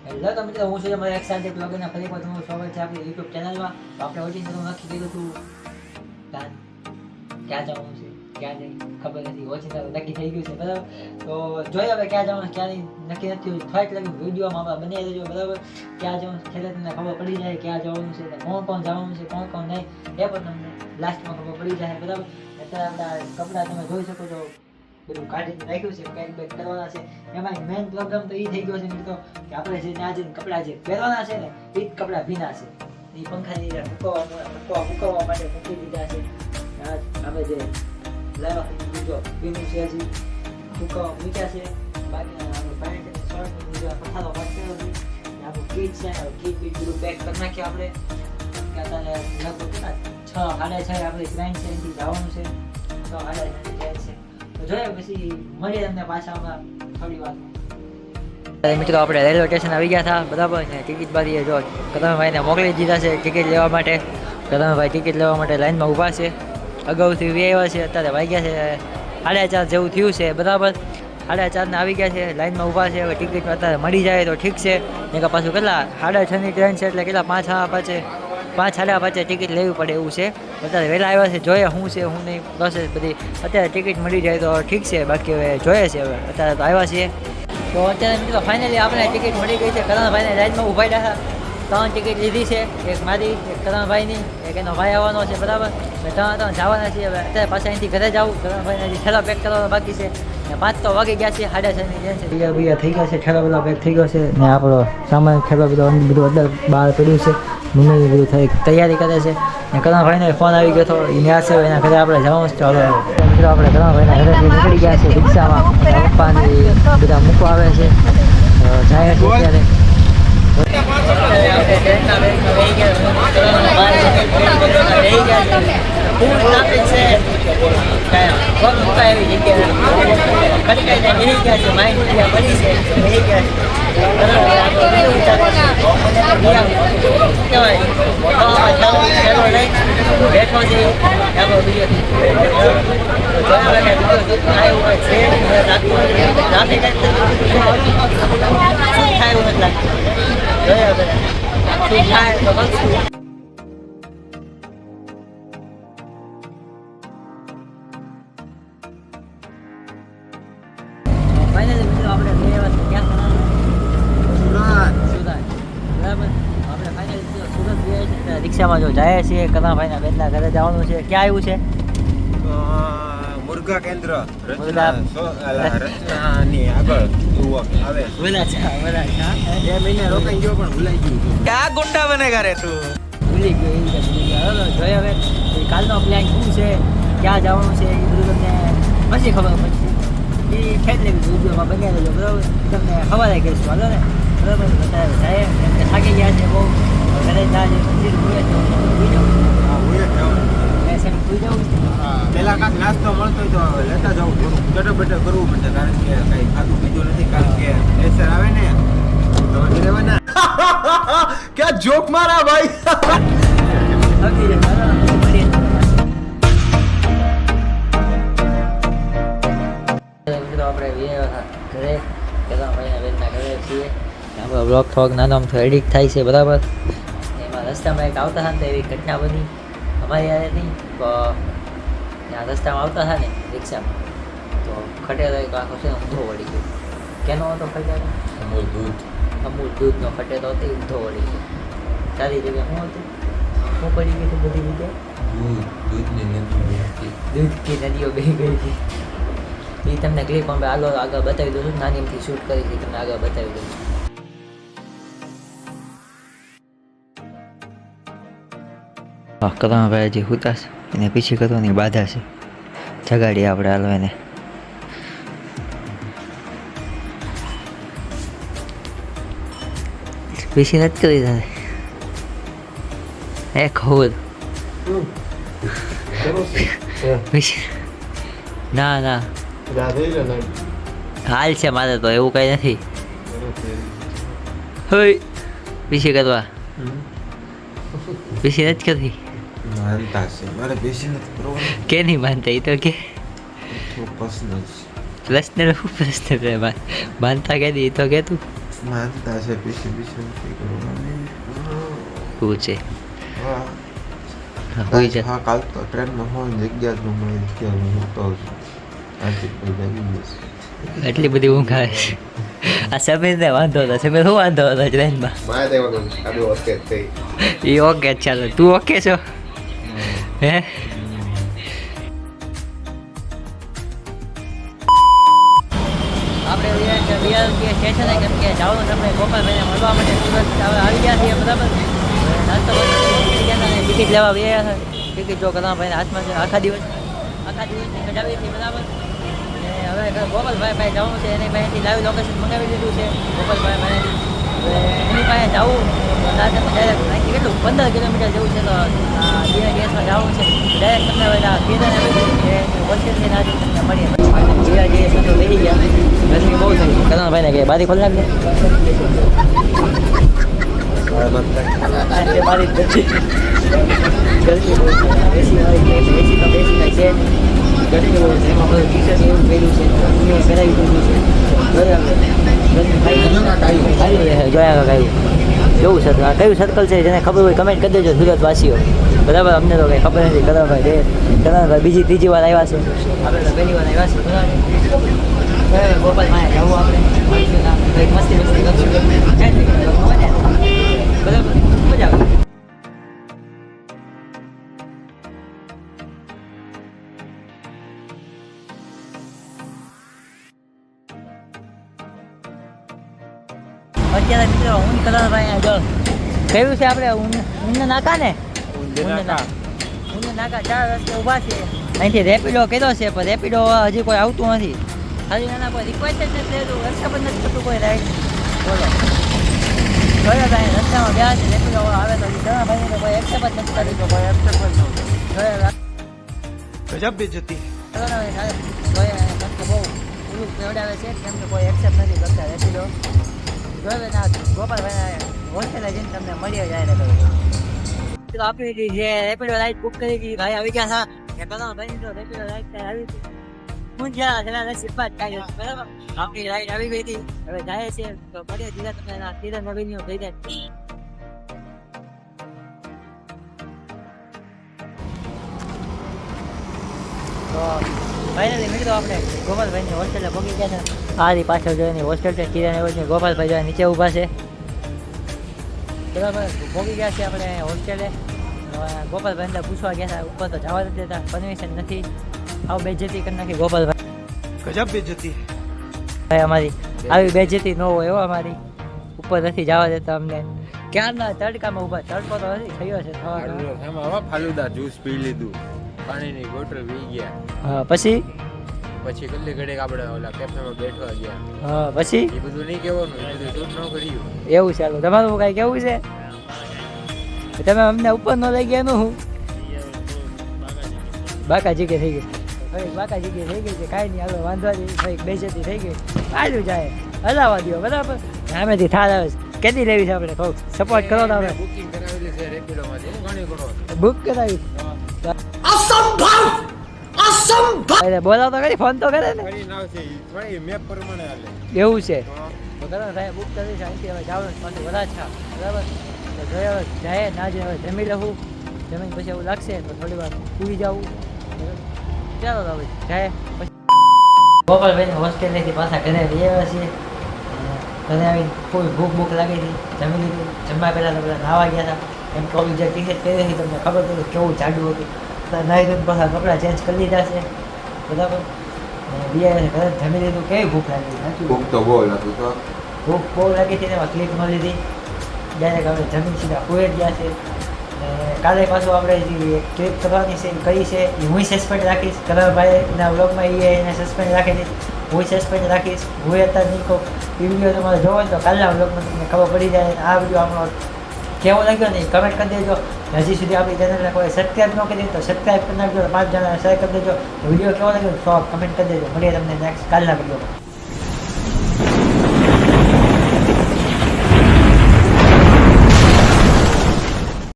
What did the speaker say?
Hello તો મિત્રો હું છું તમારા એક સાથે બ્લોગરના ફરી પાછું સ્વાગત છે આપણી યુટ્યુબ ચેનલમાં. તો આપણે ઓડિયન્સ તો નક્કી કર્યું હતું ક્યાં જવાનું છે ક્યાં નહીં ખબર નથી. ઓછી તો નક્કી થઈ ગયું છે બરાબર. તો જોઈએ હવે ક્યાં જવાનું ક્યાં નહીં નક્કી નથી થયું. થોડીક લગી વિડીયોમાં આપણે બનાવી દેજો બરાબર. ક્યાં જવાનું છેલ્લે તમને ખબર પડી જાય ક્યાં જવાનું છે, કોણ જવાનું છે કોણ નહીં એ પણ તમને લાસ્ટમાં ખબર પડી જાય બરાબર. અત્યારે આપણા કપડાં તમે જોઈ શકો છો બધું કાઢીને રાખ્યું છે, પેક બેક કરવાના છે. એમાં મેઇન પ્રોબ્લેમ તો એ થઈ ગયો છે મિત્રો કે આપણે જે ત્યાં જઈને કપડાં જે પહેરવાના છે ને એ જ કપડાં ભીના છે. એ પંખાની મૂકવા માટે મૂકી દીધા છે. આપણે જે લાવ્યા ભીનું છે હજી મૂકવા મૂક્યા છે. બાકીના આપણે પેન્ટ અને શર્ટ પથારો પાછળ છે. આપણું કીટ છે કીટ બીટ બધું પેક કરી નાખીએ આપણે. અત્યારે લગભગ કેટલા 6:30 આપણે ક્લાયન્ટ છે એથી જવાનું છે. 6:30 જાય છે. જોઈએ પછી મળીએ તમને પાછા હમણાં થોડી વાર. મિત્રો આપણે રેલવે સ્ટેશન આવી ગયા હતા બરાબર ને ટિકિટ બારીએ જો કદમભાઈને મોકલી દીધા છે ટિકિટ લેવા માટે. કદમભાઈ ટિકિટ લેવા માટે લાઈનમાં ઊભા છે. અગાઉથી આવ્યા છે, અત્યારે વાગ્યા છે 4:30 જેવું થયું છે બરાબર. 4:30 આવી ગયા છે, લાઈનમાં ઊભા છે. હવે ટિકિટ અત્યારે મળી જાય તો ઠીક છે. ને કે પાછું કેટલા 6:30ની ટ્રેન છે એટલે કેટલા 5:30 ટિકિટ લેવી પડે એવું છે. અત્યારે વહેલા આવ્યા છે, જોઈએ શું છે શું નહીં પ્રોસેસ બધી. અત્યારે ટિકિટ મળી જાય તો ઠીક છે, બાકી હવે જોઈએ છે. હવે અત્યારે તો આવ્યા છીએ તો અત્યારે મિત્રો ફાઇનલી આપણે ટિકિટ મળી ગઈ છે. કરણભાઈને લાઈનમાં ઊભા રહ્યા 3 ટિકિટ લીધી છે. એક મારી, એક કરણભાઈની, એક એનો ભાઈ આવવાનો છે બરાબર. 3 જવાના છીએ. હવે અત્યારે પાછા અહીંથી ઘરે જવું. કરણભાઈને હજી ઠેલો પેક કરવાનો બાકી છે. ને 5 તો વાગી ગયા છે, 6:30ની ટ્રેન છે. બીજા થઈ ગયા છે, ઠેલો બધો પેક થઈ ગયો છે. ને આપણો સામાન ઠેલો બધું અંદર બહાર પડ્યું છે. મમ્મી બધું થઈ તૈયારી કરે છે. ને કરણભાઈને ફોન આવી ગયો હતો એને છે એના ઘરે આપણે જવાનું છે. ચાલો મિત્રો આપણે કરણભાઈના ઘરેથી નીકળી ગયા છે રિક્ષામાં. પપ્પાની બધા મૂકવા આવે છે, જાય છે અત્યારે. બેઠો છે રિક્ષામાં જો જાય છે. કરણભાઈના બેનના ઘરે જવાનું છે. ક્યાં આવ્યું છે? મુર્ગા કેન્દ્ર क्या गुंडा बनेगा रे तू? ભૂલી ગયો. જોઈએ હવે કાલનો પ્લાન શું છે, ક્યાં જવાનું છે એ બધું તમને પછી ખબર પડશે. એ ખેતલે વિડીયોમાં બની દેજો બરાબર. તમને ખબર આવી કહીશું હાલો ને બરાબર. અત્યારે જાય એમને થાકી ગયા છે બહુ. ઘરે જાય મંદિર ભૂલે તો ભૂલી જાઉં. પેલા કાંક નાસ્તો મળતો હોય તો લેતા જવું. થોડું ચટપટ કરવું પડશે કારણ કે કઈ ખાધું પીધું નથી. કારણ કે પ્રેશર આવે ને તો રહેવાના. क्या जोक मारा भाई? આપણે ઘરે કરણભાઈના બેનના ઘરે છીએ. આપણે બ્લોગ થોડોક નાનો આમથી એડિટ થાય છે બરાબર. એમાં રસ્તામાં એક આવતા હતા ને તો એવી ઘટના બની અમારી યારે નહીં. તો ત્યાં રસ્તામાં આવતા હતા ને રિક્ષામાં તો ખટેરો એક આખો છે ને ઊંધો વળી ગયો. કેનો હતો ખટેરો? અમૂલ દૂધનો ખટેરો હતો, ઊંધો વળી ગયો. સારી જગ્યાએ શું હતું? શું પડી ગયું હતું બધી જગ્યાએ? દૂધની નદીઓ બેહી ગઈ હતી. એ તમને ક્લિપ અમે આગળ બતાવી દઉં છું. નાની એમથી શૂટ કરી હતી, તમને આગળ બતાવી દઉં છું. કરણભાઈ હજી હુતા છે, એને પીછી કરવાની બાધા છે. જગાડીએ આપણે હાલો એને. પીછી નથી કરી તારે એ ખબર ના હાલ છે મારે તો એવું કઈ નથી. હોય પીછી કરવા પીછી નથી કરતી. માનતા છે મારે બેસી નથી કરવાનું. કે નહીં માનતા એ તો કે પર્સનલ પ્રશ્ન શું પ્રશ્ન માનતા કે એ તો કે તું માનતા છે પીસી નથી કરવાની. શું છે હા હોય છે હા કાલ તો ટ્રેનમાં હોવાની જગ્યા જ ન મળી ત્યારે હું તો આથી કોઈ જાગી જઈશ. એટલી બધી ઊંઘ આવે છે આ સમીરને વાંધો હતો સમીર શું વાંધો હતો ટ્રેનમાં મારે તો એમાં આડું ઓકે થઈ. એ ઓકે ચાલો તું ઓકે છો હે આપણે સ્ટેશને કેમ કે જવાનું આપણે ગોપાલભાઈને મળવા માટે સુરત આવી ગયા છીએ બરાબર નાસ્તો ટિકિટ લેવા ગયા હતા ટિકિટ જો કલાભાઈને હાથમાં છે આખા દિવસની કઢાવી હતી બરાબર અને હવે ગોપાલભાઈ પાસે જવાનું છે એની પાસેથી લાઈવ લોકેશન મંગાવી દીધું છે ગોપાલભાઈ પાસેથી એની પાસે જવું ડાયરેક્ટ અહીંથી કેટલું 15 કિલોમીટર જેવું છે તો ગેસમાં જવું છે ડાયરેક્ટ તમને બધા કીધાને હોસ્ટેલથી ના તમને મળીએ ગેસ તો લઈ ગયા ગરમી બહુ થઈ કલાભાઈને કે બારી ખોલી નાખી બારી પછી ગરમી બહુ એસી આવી ગઈ એસી તો બેસી કાંઈ છે ગરમી બહુ છે એમાં બધું ટી-શર્ટ એવું પહેર્યું છે પહેરાવી દીધું છે જોયા કાંઈ કેવું સર્કલ આ કયું સર્કલ છે જેને ખબર હોય કમેન્ટ કરી દેજો સુરતવાસીઓ બરાબર અમને તો કંઈ ખબર નથી કલાભાઈ બીજી ત્રીજી વાર આવ્યા છે આપણે તો પહેલી વાર આવ્યા છે બરાબર ગોપાલ માયા જવું આપણે કંઈક મસ્તી કરશું બરાબર મજા આવે અત્યારે મિત્રો ઊન કલરભાઈ જો કયું છે આપણે ઊન નાકા ને ઊન નાકા 4 રસ્તે ઊભા છે અહીંથી રેપિડો કર્યો છે પણ રેપિડો હજી કોઈ આવતું નથી ખાલી એના કોઈ રિક્વેસ્ટ જ નથી લેતું રસ્તા પર નથી થતું કોઈ રાઈડ બોલો જોયો ભાઈ રસ્તામાં ગયા છે રેપિડો આવે તો ઘણા ભાઈને તો કોઈ એક્સેપ્ટ જ નથી કરી તો કોઈ એક્સેપ્ટ જ નથી જોયો ગજબ બેજતી જોયા બહુ ઓલું કેવડાવે છે કેમ કે કોઈ એક્સેપ્ટ નથી કરતા રેપિડો ગોપાલભાઈ હોસ્ટેલે જઈને તમને મળી જાય તો આપણી જે રેપિડો રાઈડ બુક કરી હતી ભાઈ આવી ગયા હતા ભાઈ તો રેપિડો રાઈડ આવી હતી હું જ્યાં જરા સિપાત કાઢ્યો બરાબર આપણી રાઈડ આવી ગઈ હતી હવે જાય છે તો મળીએ ધીરે તમને ધીરે નવીન થઈ જાય તો ફાઇનલી મિત્રો આપણે ગોપાલભાઈની હોસ્ટેલે પહોંચી ગયા છે આ રી પાછળ જોઈને હોસ્ટેલ છે કિરણ એવોની ગોપાલભાઈ જોઈને નીચે ઊભા છે બરાબર પહોંચી ગયા છે આપણે હોસ્ટેલે ગોપાલભાઈને પૂછવા ગયા હતા ઉપર તો જવા નથી દેતા પરમિશન નથી આવું બેજતી કરી નાખી ગોપાલભાઈ ગજબ બેજતી ભાઈ અમારી આવી બેજતી ન હોય એવો અમારી ઉપર નથી જવા દેતા અમને ક્યારના તડકામાં ઊભા તડકો તો નથી થયો છે એમાં ફાલુદા જ્યુસ પી લીધું પાણીની બોટલ પી ગયા હા પછી કેટલી ઘડીક આપણે ઓલા કેફેમાં બેઠવા ગયા હા પછી એ બધું નહીં કહેવાનું એ બધું શૂટ ન કર્યું એવું છે તમારું કાંઈ કેવું છે તમે અમને ઉપર ન લઈ ગયા નું હું બાકાજી કે થઈ ગઈ હવે બાકાજી કે થઈ ગઈ છે કાંઈ નહીં હાલો વાંધો નહીં ભાઈ બેજતી થઈ ગઈ આલ્યું જાય હલાવા દો બરાબર સામેથી થાર આવે કેટલી લેવી છે આપણે કહું સપોર્ટ કરો તો આપણે બુકિંગ કરાવેલી છે રેપિડોમાંથી ઘણી કરો બુક કરાવી અરે બોલાવ તો કરી ફોન તો કરે ને ફરી નાવ છે થોડી મેપ પ્રમાણે હાલે એવું છે તો કરો ભાઈ બુક કરી છે અહીંથી હવે જવાનું પાછું વરાછા બરાબર તો જોઈએ હવે જાય ના જાય હવે જમી લઉં જમીન પછી એવું લાગશે તો થોડી વાર સુઈ જવું ચાલો તો હવે જાય પછી ગોપાલભાઈની હોસ્ટેલેથી પાછા ઘરે આવ્યા છીએ ઘરે આવીને કોઈ ભૂખ લાગી હતી જમી લીધું જમવા પહેલાં તો બધા નાવા ગયા હતા એમ કે ઓલી જે ટી-શર્ટ પહેરી હતી તમને ખબર પડી કેવું જાડું હતું નાહી ધોઈને પાછા કપડાં ચેન્જ કરી લીધા છે બરાબર બિયા ઘરે જમી લીધું કેવી ભૂખ લાગી ભૂખ તો બહુ લાગતું તો ભૂખ બહુ લાગી હતી ને એમાં ક્લિક ન લીધી ડાયરેક્ટ હવે જમીન સીધા હોઈ ગયા છે કાલે પાછું આપણે જે ક્લિપ કરવાની છે કરી છે એ હું સસ્પેન્ડ રાખીશ કલરભાઈના વ્લોગમાં એને સસ્પેન્ડ રાખેલી હું સસ્પેન્ડ રાખીશ હું અત્યારે નહીં કહું એ વિડીયો તમારે જોવો ને તો કાલના વ્લોગમાં તમને ખબર પડી જાય આ વિડીયો આપણો કેવો લાગ્યો ને કમેન્ટ કરી દેજો હજી સુધી આપણી ચેનલને કોઈ સબસ્ક્રાઈબ ન કરી તો સબસ્ક્રાઈબ કરી નાખજો 5 જણાને શેર કરી દેજો વિડીયો કેવો લાગ્યો તો કમેન્ટ કરી દેજો મળીએ તમને નેક્સ્ટ કાલના વિડીયોમાં